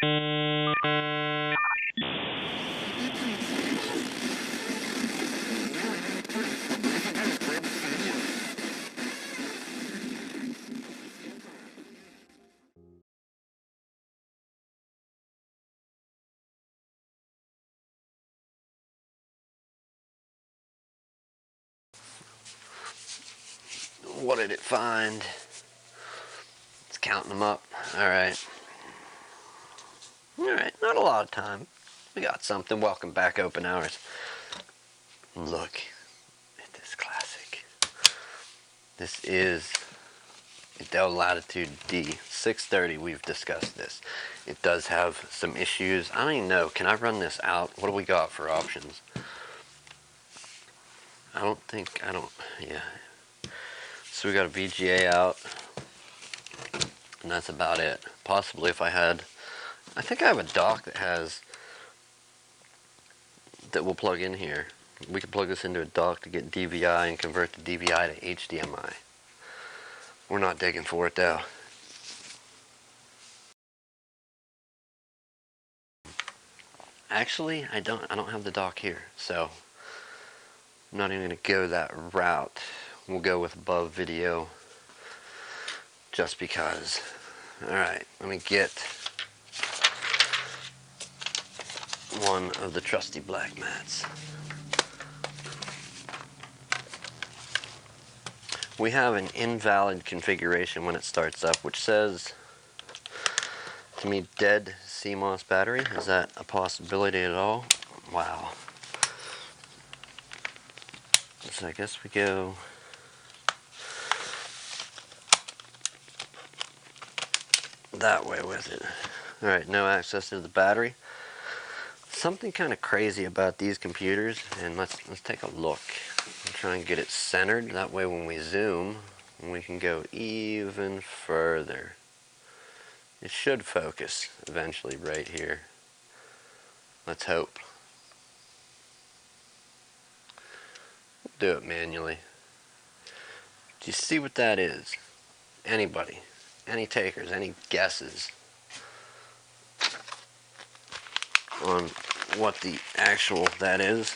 What did it find? It's counting them up. Alright. Alright, not a lot of time. We got something. Welcome back, OpenHours. Look at this classic. This is a Dell Latitude D 630. We've discussed this. It does have some issues. I don't even know. Can I run this out? What do we got for options? Yeah. So we got a VGA out, and that's about it. Possibly if I think I have a dock that will plug in here. We can plug this into a dock to get DVI and convert the DVI to HDMI. We're not digging for it though. Actually, I don't have the dock here, so I'm not even going to go that route. We'll go with above video just because. Alright, let me get one of the trusty black mats. We have an invalid configuration when it starts up, which says to me dead CMOS battery. Is that a possibility at all? Wow. So I guess we go that way with it. Alright, no access to the battery. Something kind of crazy about these computers, and let's take a look. I'll try and get it centered. That way when we zoom, we can go even further. It should focus eventually right here. Let's hope. Do it manually. Do you see what that is? Anybody? Any takers? Any guesses on what the actual that is?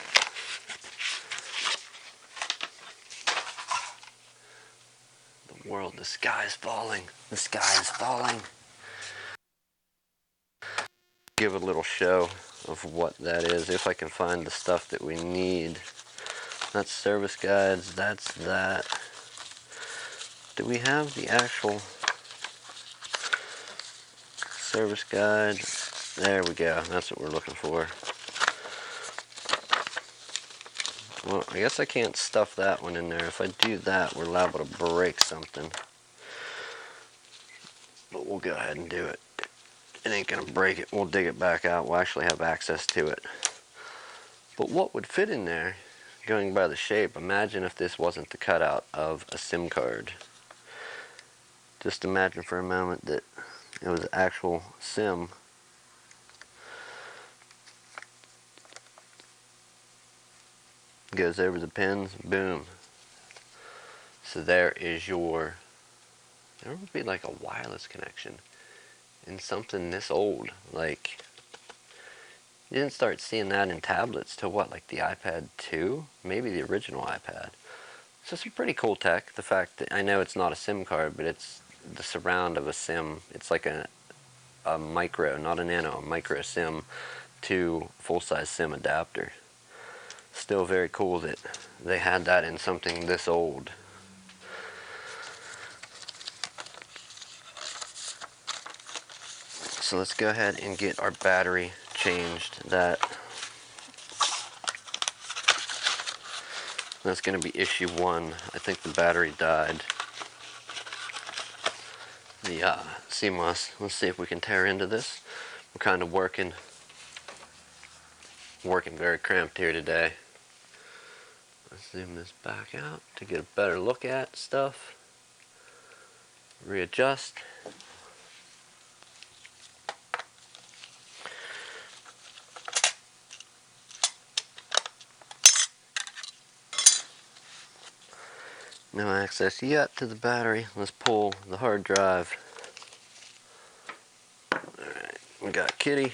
The world, the sky is falling. The sky is falling. Give a little show of what that is, if I can find the stuff that we need. That's service guides, that's that. Do we have the actual service guide? There we go, that's what we're looking for. Well, I guess I can't stuff that one in there. If I do that, we're liable to break something. But we'll go ahead and do it. It ain't gonna break it. We'll dig it back out. We'll actually have access to it. But what would fit in there, going by the shape, imagine if this wasn't the cutout of a SIM card. Just imagine for a moment that it was actual SIM. Goes over the pins, boom. So there is your, there would be like a wireless connection in something this old. Like, you didn't start seeing that in tablets till what, like the iPad 2? Maybe the original iPad. So some pretty cool tech. The fact that, I know it's not a SIM card, but it's the surround of a SIM. It's like a micro, not a nano, a micro SIM to full-size SIM adapter. Still very cool that they had that in something this old. So let's go ahead and get our battery changed. That's going to be issue 1. I think the battery died. The CMOS. Let's see if we can tear into this. We're kind of working very cramped here today. Let's zoom this back out to get a better look at stuff. Readjust. No access yet to the battery. Let's pull the hard drive. Alright, We got Kitty.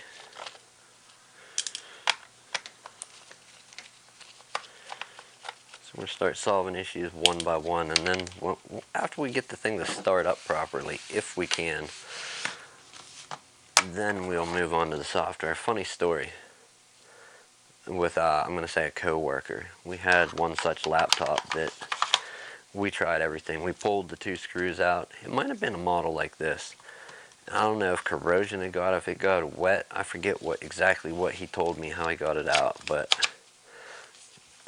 So we're going to start solving issues one by one, and then after we get the thing to start up properly, if we can, then we'll move on to the software. Funny story with, I'm going to say a coworker. We had one such laptop that we tried everything. We pulled the 2 screws out. It might have been a model like this. I don't know if corrosion had got, if it got wet. I forget exactly what he told me, how he got it out, but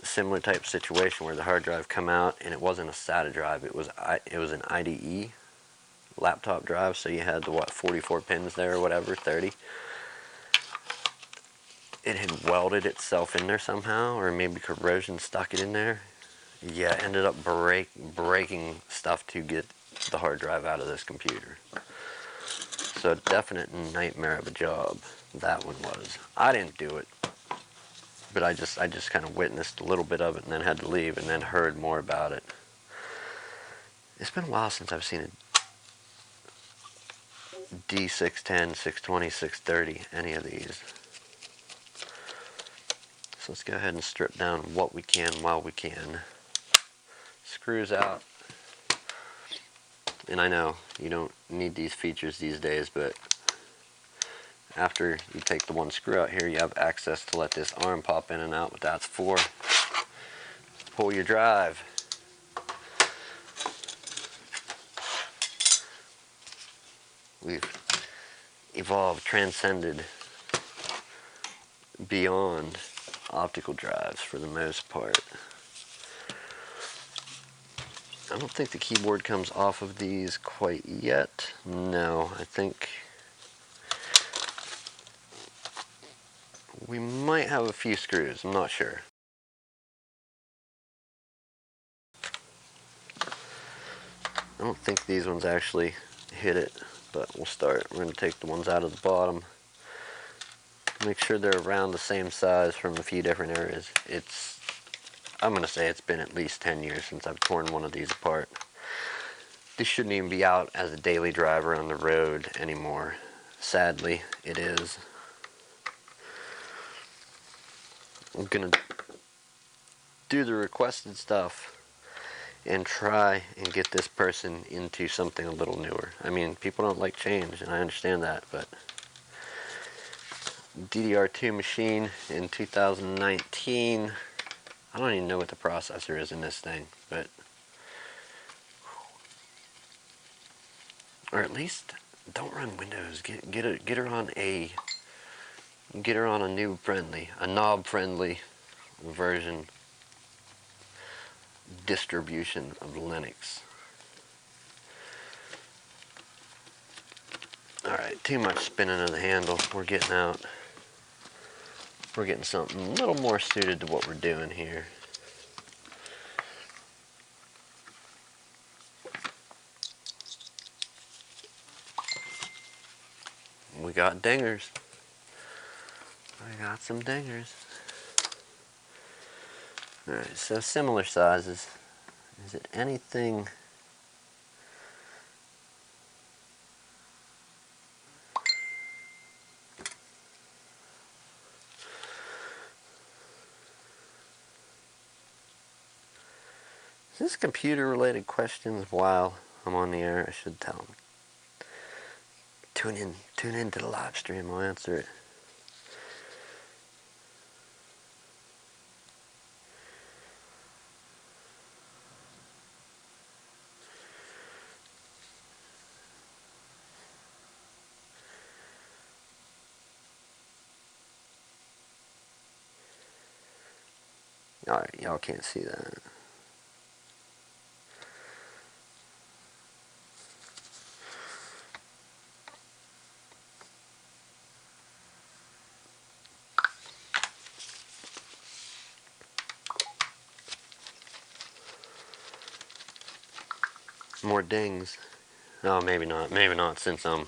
a similar type situation where the hard drive come out and it wasn't a SATA drive. It was an IDE laptop drive, so you had the 44 pins there or whatever, 30. It had welded itself in there somehow, or maybe corrosion stuck it in there. Yeah, it ended up breaking stuff to get the hard drive out of this computer. So definite nightmare of a job that one was. I didn't do it, but I just kind of witnessed a little bit of it and then had to leave, and then heard more about it. It's been a while since I've seen a D610, 620, 630, any of these. So let's go ahead and strip down what we can while we can. Screws out. And I know you don't need these features these days, but after you take the one screw out here, you have access to let this arm pop in and out, but that's for pull your drive. We've evolved, transcended beyond optical drives for the most part. I don't think the keyboard comes off of these quite yet. No, I think we might have a few screws. I'm not sure. I don't think these ones actually hit it, but we'll start. We're going to take the ones out of the bottom. Make sure they're around the same size from a few different areas. I'm going to say it's been at least 10 years since I've torn one of these apart. This shouldn't even be out as a daily driver on the road anymore. Sadly, it is. I'm going to do the requested stuff and try and get this person into something a little newer. I mean, people don't like change, and I understand that, but DDR2 machine in 2019. I don't even know what the processor is in this thing, but or at least don't run Windows. Get her on a new a knob friendly version distribution of Linux. Alright, too much spinning of the handle. We're getting something a little more suited to what we're doing here. We got dingers. I got some dingers. Alright, so similar sizes. Is it anything? Is this computer related questions while I'm on the air? I should tell them. Tune in to the live stream. I'll answer it. Alright, y'all can't see that. More dings. Oh, maybe not. Maybe not, since I'm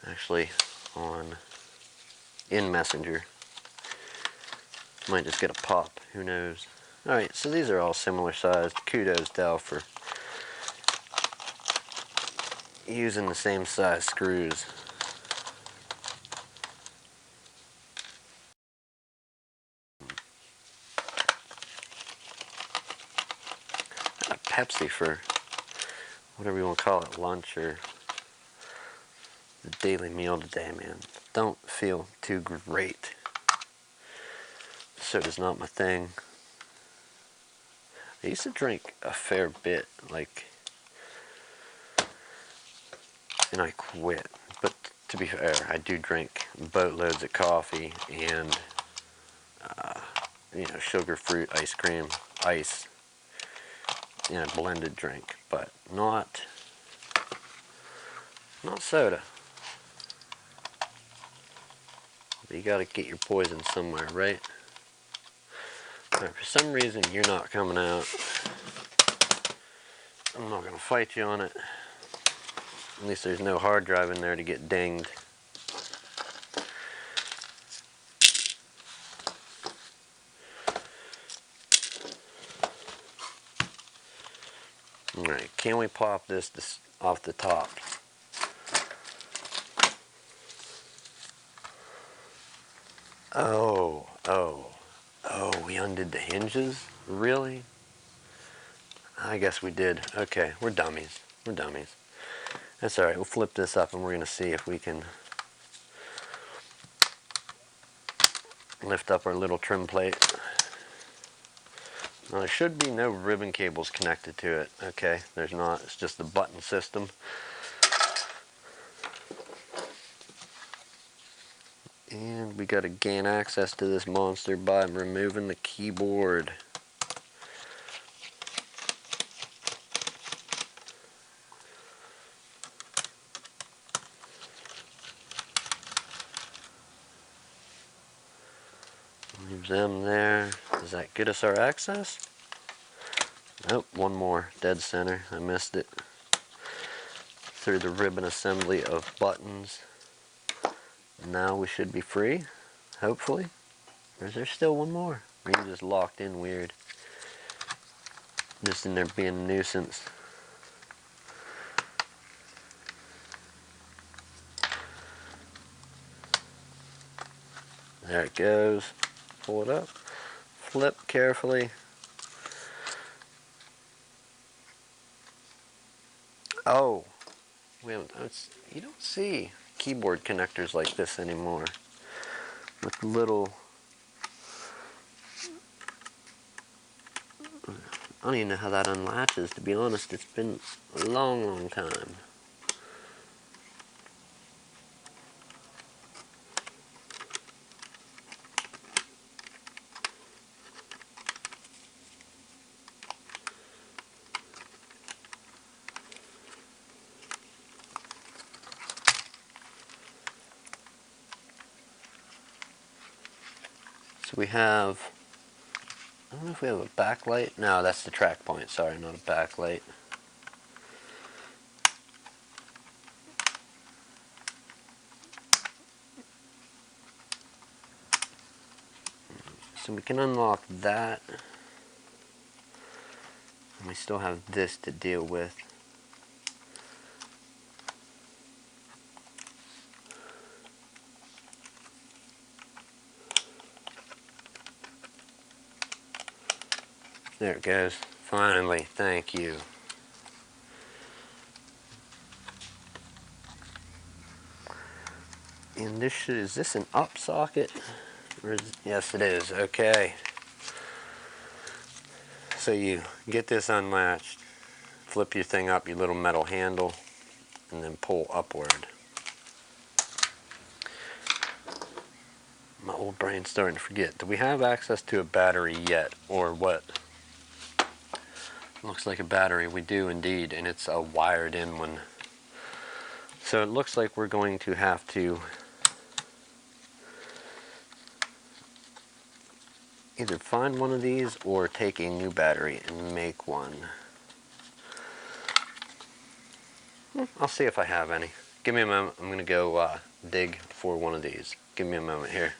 actually in Messenger. Might just get a pop. Who knows? Alright, so these are all similar sized. Kudos, Dell, for using the same size screws. Pepsi for whatever you want to call it, lunch or the daily meal today, man. Don't feel too great. Soda's not my thing. I used to drink a fair bit, like, and I quit. But to be fair, I do drink boatloads of coffee and, sugar, fruit, ice cream, ice, in a blended drink, but not soda. But you gotta get your poison somewhere, right? Right, for some reason you're not coming out. I'm not gonna fight you on it. At least there's no hard drive in there to get dinged. Alright, can we pop this off the top? Oh, we undid the hinges? Really? I guess we did. Okay, we're dummies. We're dummies. That's alright, we'll flip this up and we're gonna see if we can lift up our little trim plate. Now there should be no ribbon cables connected to it. Okay, there's not. It's just the button system. And we got to gain access to this monster by removing the keyboard. Leave them there. Does that get us our access? Nope, one more. Dead center. I missed it. Through the ribbon assembly of buttons. Now we should be free, hopefully. Or is there still one more? Or are you just locked in weird? Just in there being a nuisance. There it goes. Pull it up. Flip carefully. Oh, you don't see keyboard connectors like this anymore. With little, I don't even know how that unlatches, to be honest. It's been a long, long time. So we have, I don't know if we have a backlight. No, that's the track point. Sorry, not a backlight. So we can unlock that. And we still have this to deal with. There it goes. Finally, thank you. And is this an up socket? Yes, it is. Okay. So you get this unlatched, flip your thing up, your little metal handle, and then pull upward. My old brain's starting to forget. Do we have access to a battery yet, or what? Looks like a battery. We do indeed, and it's a wired in one. So it looks like we're going to have to either find one of these or take a new battery and make one. I'll see if I have any. Give me a moment. I'm going to go dig for one of these. Give me a moment here.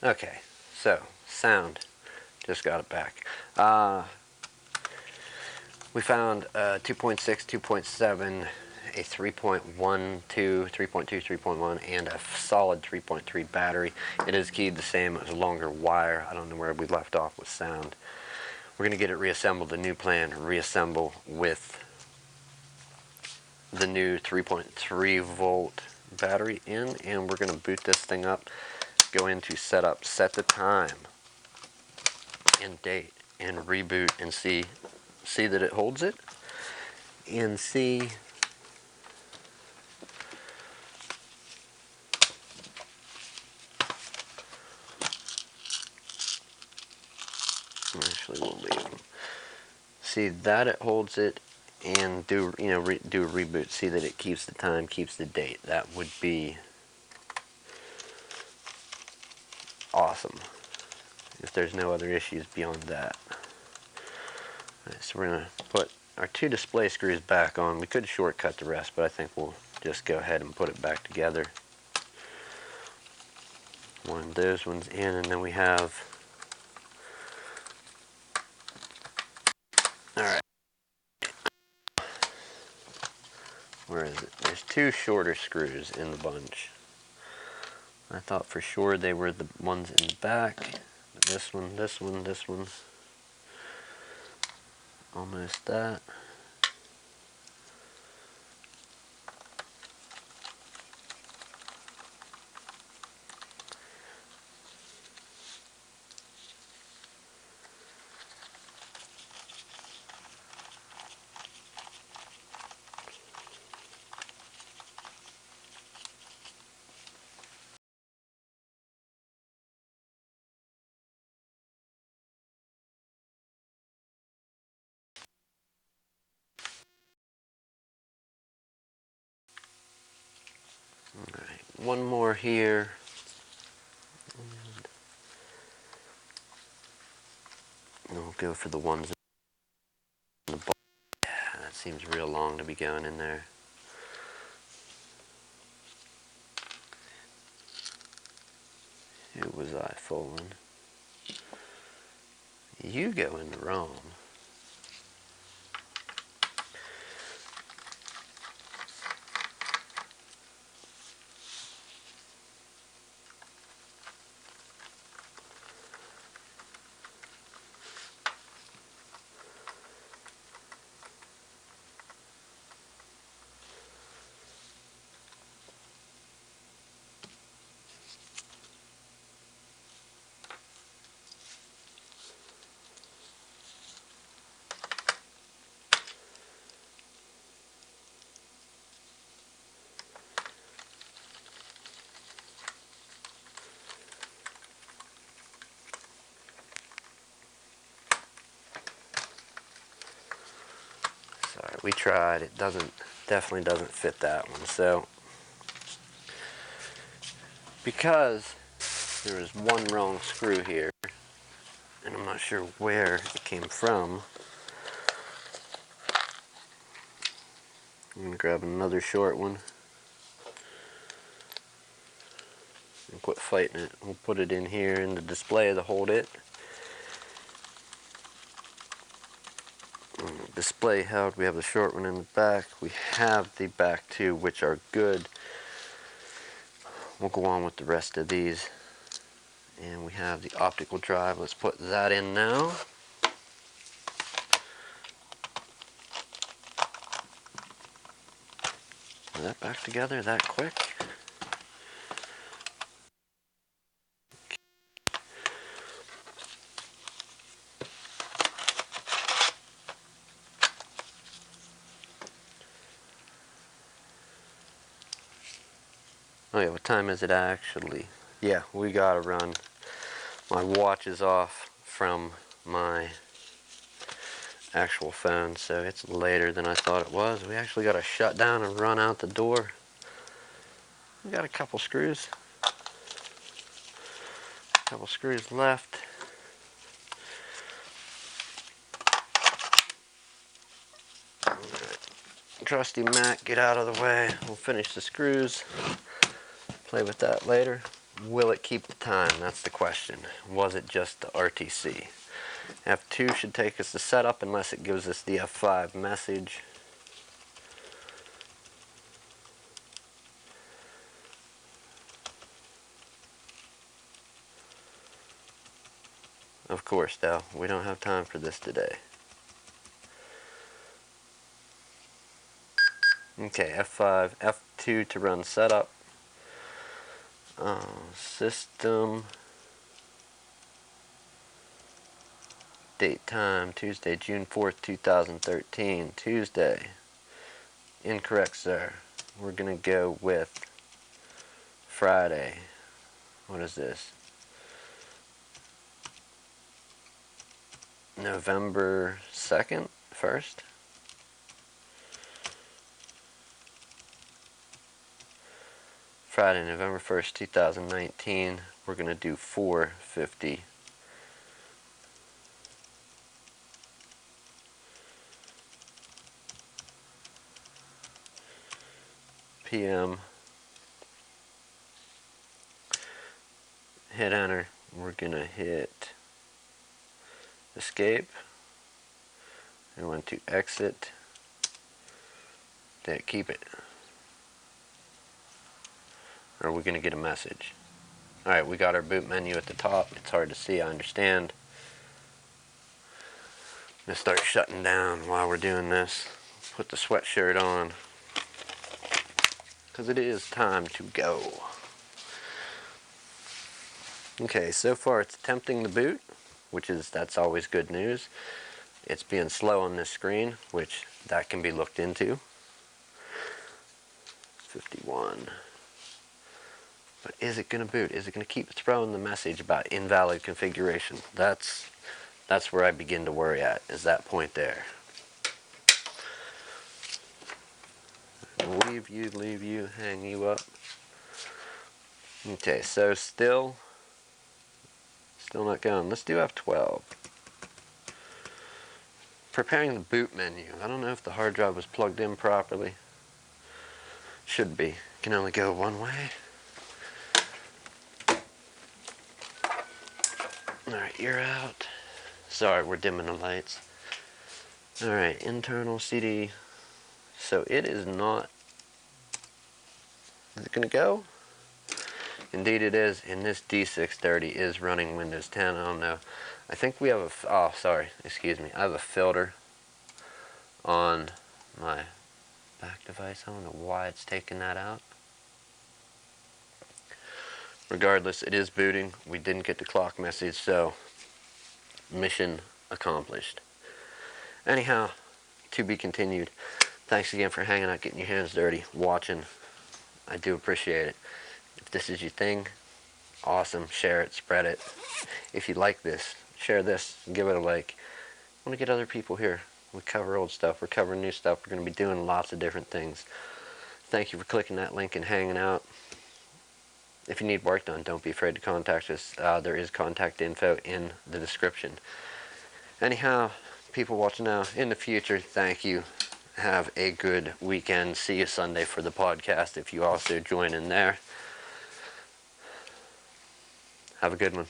Okay, so sound. Just got it back. We found 2.6, 2.7, a 3.12, 3.2, 3.1, and a solid 3.3 battery. It is keyed the same. It was a longer wire. I don't know where we left off with sound. We're going to get it reassembled, the new plan, reassemble with the new 3.3 volt battery in, and we're going to boot this thing up, go into setup, set the time and date, and reboot and see that it holds it, and see actually we'll leave them. See that it holds it, and do do a reboot, see that it keeps the time, keeps the date. That would be awesome if there's no other issues beyond that. Right, so we're going to put our two display screws back on. We could shortcut the rest, but I think we'll just go ahead and put it back together. One of those ones in, and then we have, alright, where is it? There's two shorter screws in the bunch. I thought for sure they were the ones in the back. This one, this one, this one. Almost that. Alright, one more here. And we'll go for the ones in the bottom. Yeah, that seems real long to be going in there. Who was I fooling? You go into Rome. Sorry, we tried. It definitely doesn't fit that one. So, because there is one wrong screw here, and I'm not sure where it came from, I'm going to grab another short one and quit fighting it. We'll put it in here in the display to hold it. Display held. We have the short one in the back. We have the back two, which are good. We'll go on with the rest of these. And we have the optical drive. Let's put that in now. Is that back together that quick? Oh yeah, what time is it actually? Yeah, we gotta run. My watch is off from my actual phone, so it's later than I thought it was. We actually gotta shut down and run out the door. We got a couple screws. Left. Trusty Mac, get out of the way. We'll finish the screws. Play with that later. will it keep the time? That's the question. Was it just the RTC? F2 should take us to setup unless it gives us the F5 message. Of course, though, we don't have time for this today. Okay, F5, F2 to run setup. System. Date time, Tuesday, June 4th, 2013. Tuesday. Incorrect, sir. We're going to go with Friday. What is this? November 2nd? 1st? Friday, November 1st, 2019. We're going to do 4:50 p.m. Hit enter. We're going to hit escape. We want to exit. Then keep it. Or are we going to get a message? Alright, we got our boot menu at the top. It's hard to see, I understand. I'm going to start shutting down while we're doing this. Put the sweatshirt on, because it is time to go. Okay, so far it's attempting the boot, that's always good news. It's being slow on this screen, which that can be looked into. 51. But is it going to boot? Is it going to keep throwing the message about invalid configuration? That's where I begin to worry at, is that point there. Leave you, hang you up. Okay, so still not going. Let's do F12. Preparing the boot menu. I don't know if the hard drive was plugged in properly. Should be. Can only go one way. Alright, you're out. Sorry, we're dimming the lights. Alright, internal CD. So it is not... Is it going to go? Indeed it is, and this D630 is running Windows 10. I don't know. I think we have I have a filter on my back device. I don't know why it's taking that out. Regardless, it is booting. We didn't get the clock message, so mission accomplished. Anyhow, to be continued. Thanks again for hanging out, getting your hands dirty, watching. I do appreciate it. If this is your thing, awesome. Share it, spread it. If you like this, share this, give it a like. I want to get other people here. We cover old stuff, we're covering new stuff. We're going to be doing lots of different things. Thank you for clicking that link and hanging out. If you need work done, don't be afraid to contact us. There is contact info in the description. Anyhow, people watching now, in the future, thank you. Have a good weekend. See you Sunday for the podcast if you also join in there. Have a good one.